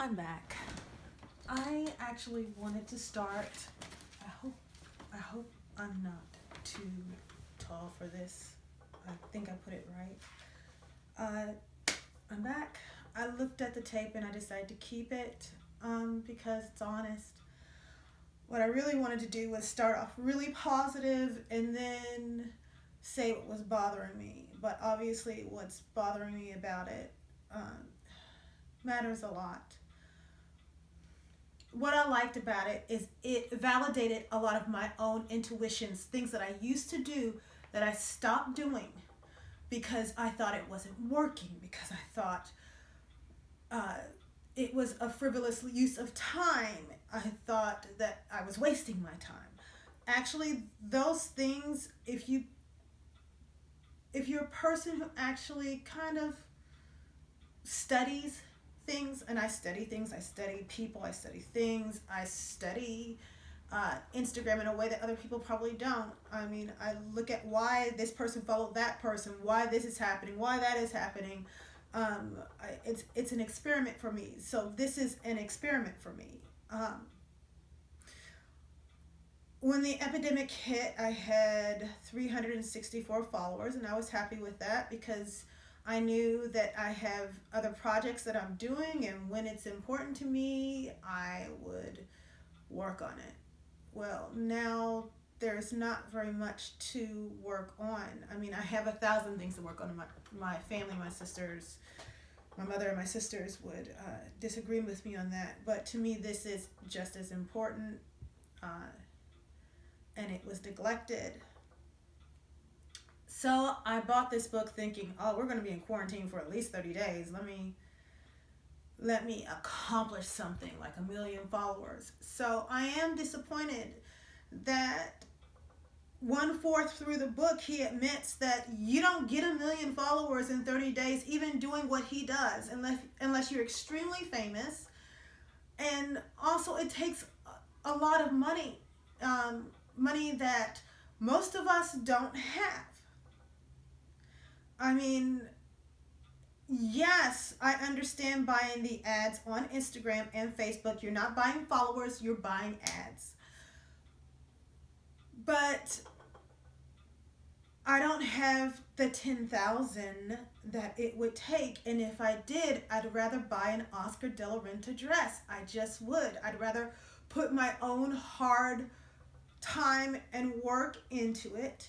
I'm back. I actually wanted to start. I hope I'm not too tall for this. I think I put it right. I'm back. I looked at the tape and I decided to keep it because it's honest. What I really wanted to do was start off really positive and then say what was bothering me. But obviously, what's bothering me about it matters a lot. What I liked about it is it validated a lot of my own intuitions, things that I used to do that I stopped doing because I thought it wasn't working, because I thought it was a frivolous use of time. I thought that I was wasting my time. Actually, those things, if you're a person who actually kind of studies things, and I study things, I study people, I study things, I study Instagram in a way that other people probably don't. I mean, I look at why this person followed that person, why this is happening, why that is happening. It's an experiment for me. So this is an experiment for me. When the epidemic hit, I had 364 followers, and I was happy with that because I knew that I have other projects that I'm doing, and when it's important to me, I would work on it. Well, now there's not very much to work on. I mean, I have 1,000 things to work on. My family, my sisters, my mother and my sisters would disagree with me on that, but to me, this is just as important, and it was neglected. So I bought this book thinking, oh, we're going to be in quarantine for at least 30 days. Let me accomplish something like 1 million followers. So I am disappointed that 1/4 through the book, he admits that you don't get 1 million followers in 30 days, even doing what he does, unless you're extremely famous. And also, it takes a lot of money, money that most of us don't have. I mean, yes, I understand buying the ads on Instagram and Facebook. You're not buying followers, you're buying ads. But I don't have the 10,000 that it would take, and if I did, I'd rather buy an Oscar de la Renta dress. I just would. I'd rather put my own hard time and work into it,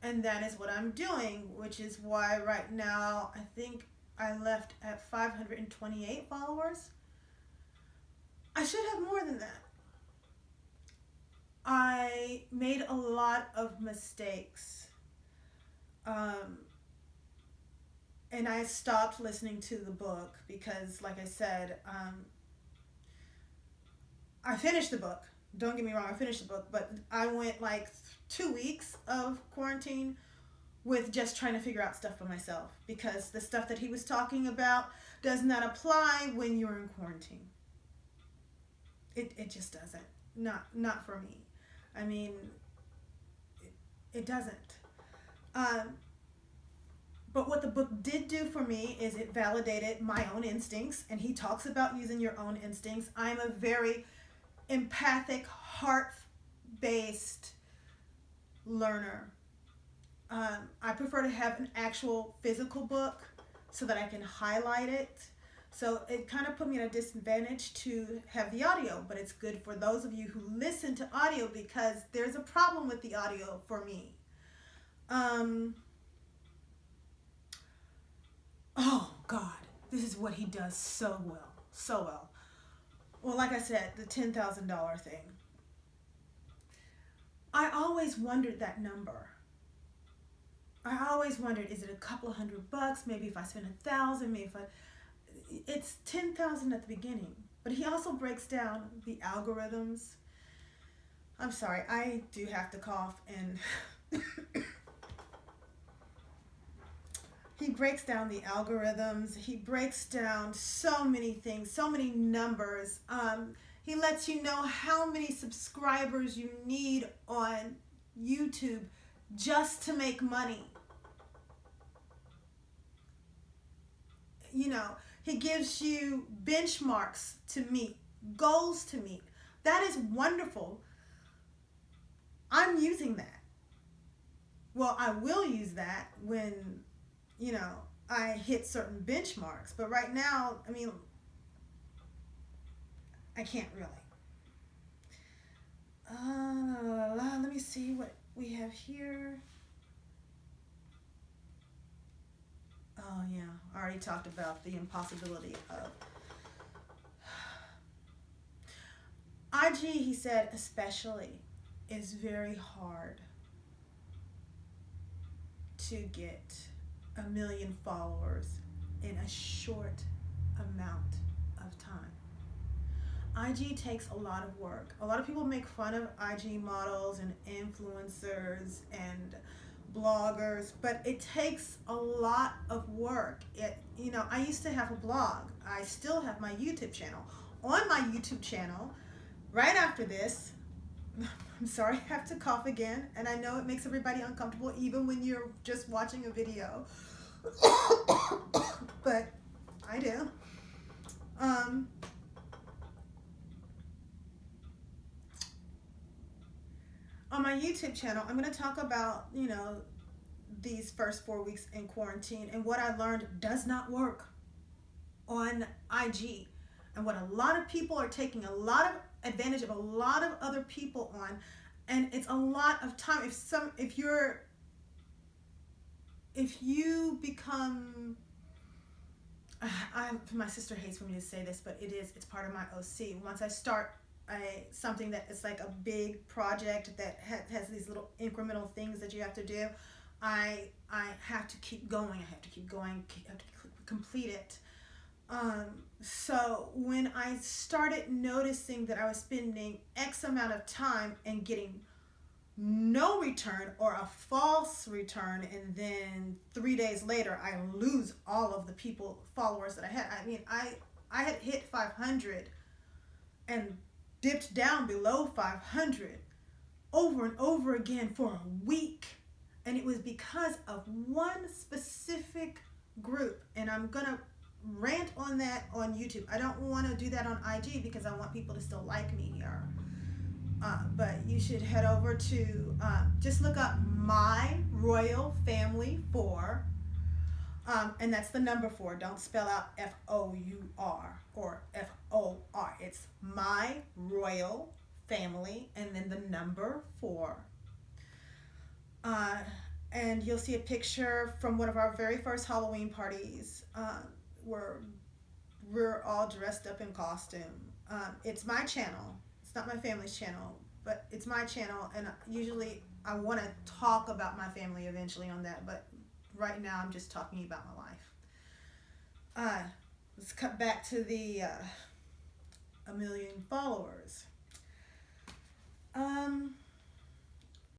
and that is what I'm doing, which is why right now I think I left at 528 followers. I should have more than that. I made a lot of mistakes. And I stopped listening to the book because, like I said, I finished the book. Don't get me wrong, I finished the book, but I went like 2 weeks of quarantine with just trying to figure out stuff for myself because the stuff that he was talking about does not apply when you're in quarantine. It just doesn't. Not for me. I mean, it doesn't. But what the book did do for me is it validated my own instincts, and he talks about using your own instincts. I'm a very empathic, heart-based learner. I prefer to have an actual physical book so that I can highlight it. So it kind of put me at a disadvantage to have the audio, but it's good for those of you who listen to audio because there's a problem with the audio for me. Oh God, this is what he does so well, so well. Well, like I said, the $10,000 thing. I always wondered that number. I always wondered, is it a couple of $100? Maybe if I spend 1,000, maybe if I... It's 10,000 at the beginning. But he also breaks down the algorithms. I'm sorry, I do have to cough, and he breaks down the algorithms. He breaks down so many things, so many numbers. He lets you know how many subscribers you need on YouTube just to make money. You know, He gives you benchmarks to meet, goals to meet. That is wonderful. I'm using that. Well, I will use that when, you know, I hit certain benchmarks. But right now, I mean, I can't really. Let me see what we have here. Oh yeah, I already talked about the impossibility of IG. He said especially is very hard to get 1 million followers in a short amount of time. IG takes a lot of work. A lot of people make fun of IG models and influencers and bloggers, but it takes a lot of work. I used to have a blog. I still have my YouTube channel. On my YouTube channel, right after this, I'm sorry, I have to cough again, and I know it makes everybody uncomfortable even when you're just watching a video. But I do. On my YouTube channel, I'm going to talk about, these first 4 weeks in quarantine and what I learned does not work on IG, and what a lot of people are taking a lot of advantage of a lot of other people on, and it's a lot of time. If you become, my sister hates for me to say this, but it's part of my OC. Once I start something that is like a big project that has these little incremental things that you have to do, I have to keep going. I have to keep going. I have to complete it. So when I started noticing that I was spending X amount of time and getting no return or a false return, and then 3 days later I lose all of the followers that I had. I mean, I had hit 500 and dipped down below 500 over and over again for a week. And it was because of one specific group. And I'm going to rant on that on YouTube. I don't want to do that on IG because I want people to still like me here. But you should head over to, just look up My Royal Family 4. And that's the number 4. Don't spell out FOUR or FOR. It's My Royal Family and then the number 4. And you'll see a picture from one of our very first Halloween parties, where we're all dressed up in costume. It's my channel. It's not my family's channel, but it's my channel, and usually I want to talk about my family eventually on that, but right now I'm just talking about my life. Let's cut back to the 1 million followers.